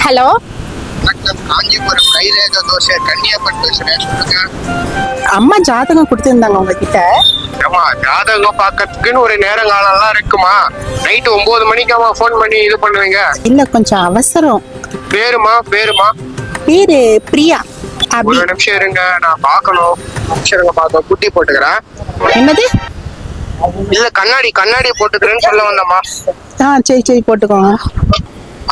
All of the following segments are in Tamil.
ஹலோ, காஞ்சிபுரம் கைரேகை தோசை கன்னியாப்பன் பேசுறேன், சொல்லுங்க. அம்மா ஜாதகம் கொடுத்துருந்தாங்க உங்ககிட்ட. ஏமா ஜாதகம் பார்க்கறதுக்குன்னு ஒரு நேரங்காலம்லாம் இருக்குமா? நைட்டு 9 மணிக்காமா ஃபோன் பண்ணி இது பண்ணுவீங்க? இல்ல, கொஞ்சம் அவசரம். பேருமா? பேரு பிரியா. ஒரு நிமிஷம் இருங்க, நான் பார்க்கணும். நிமிஷம் இருங்க, பார்க்க குட்டி போட்டுக்கிறேன். என்னது? இல்ல கண்ணாடி போட்டுக்கிறேன்னு சொல்ல வந்தம்மா. சரி போட்டுக்கோங்க.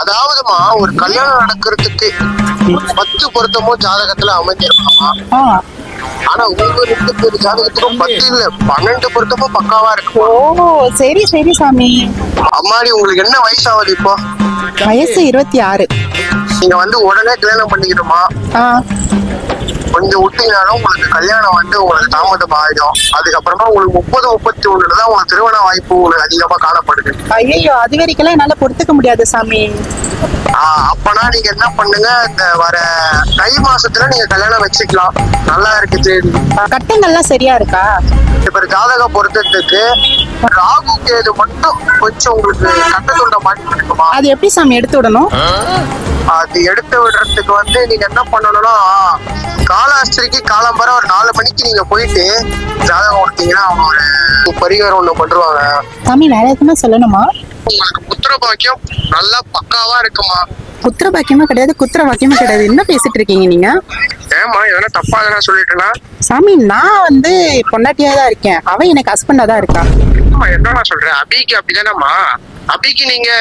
அதாவதுமா, ஒரு கல்யாணம் நடக்கிறதுக்கு 10 பொருத்தமும் ஜாதகத்துல அமைஞ்சிருக்காமா. ஆ. ஆனா உங்க 2 பேர் ஜாதகத்துக்கும் 10 இல்ல 12 பொருத்தமும் பக்காவா இருக்கு. ஓ, சரி சாமி. அம்மாடி, உங்களுக்கு என்ன வயசாகுது இப்போ? வயசு 26. நீங்க வந்து உடனே கல்யாணம் பண்ணிக்கணுமா? கொஞ்சம் விட்டீங்கனாலும் உங்களுக்கு கல்யாணம் வந்து உங்களுக்கு தாமதம் ஆயிடும். அதுக்கப்புறமா உங்களுக்கு 30-31 தான் உங்களுக்கு திருமண வாய்ப்பு உங்களுக்கு அதிகமா காணப்படுது. ஐயோ, அது வரைக்கெல்லாம் என்னால பொறுத்துக்க முடியாது சாமி. அப்பனா நீங்க என்ன பண்ணுங்க, இந்த வர தை மாசத்துல நீங்க கல்யாணம் வச்சுக்கலாம். நல்லா இருக்குது. கட்டங்கள்லாம் சரியா இருக்கா? இப்ப ஜாதக பொருத்தத்துக்கு ராகு கேது மட்டும் கொஞ்சம் உங்களுக்கு கட்டத்துண்ட மாட்டி இருக்குமா? அது எப்படி சாமி எடுத்து விடணும்? அது எடுத்து விடுறதுக்கு வந்து நீங்க என்ன பண்ணணும்னா, காலாஸ்திரிக்கு காலம்பர ஒரு 4 மணிக்கு நீங்க போயிட்டு ஜாதகம் கொடுத்தீங்கன்னா அவங்க ஒரு பரிகாரம் ஒண்ணு பண்ணுவாங்க. சாமி, வேற எதுனா சொல்லணுமா? உங்களுக்கு புத்திர பாக்கியம் நல்லா பக்காவா இருக்குமா? புத்திர பாக்கியமா கிடையாது, குத்திர பாக்கியமா கிடையாது. என்ன பேசிட்டு இருக்கீங்க நீங்க? ஏமா, எதனா தப்பா எதனா சொல்லிட்டேனா? சாமி, நான் வந்து பொண்டாட்டியா தான் இருக்கேன், அவ எனக்கு ஹஸ்பண்டா தான் இருக்கா. என்ன சொல்றேன், அபிக்கு அப்படிதானம்மா? அபிக்கு நீங்க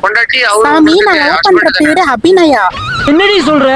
பொண்டாட்டி, சாமி, நான் லவ் பண்ற பேரு அபிநயா. என்னடி சொல்ற?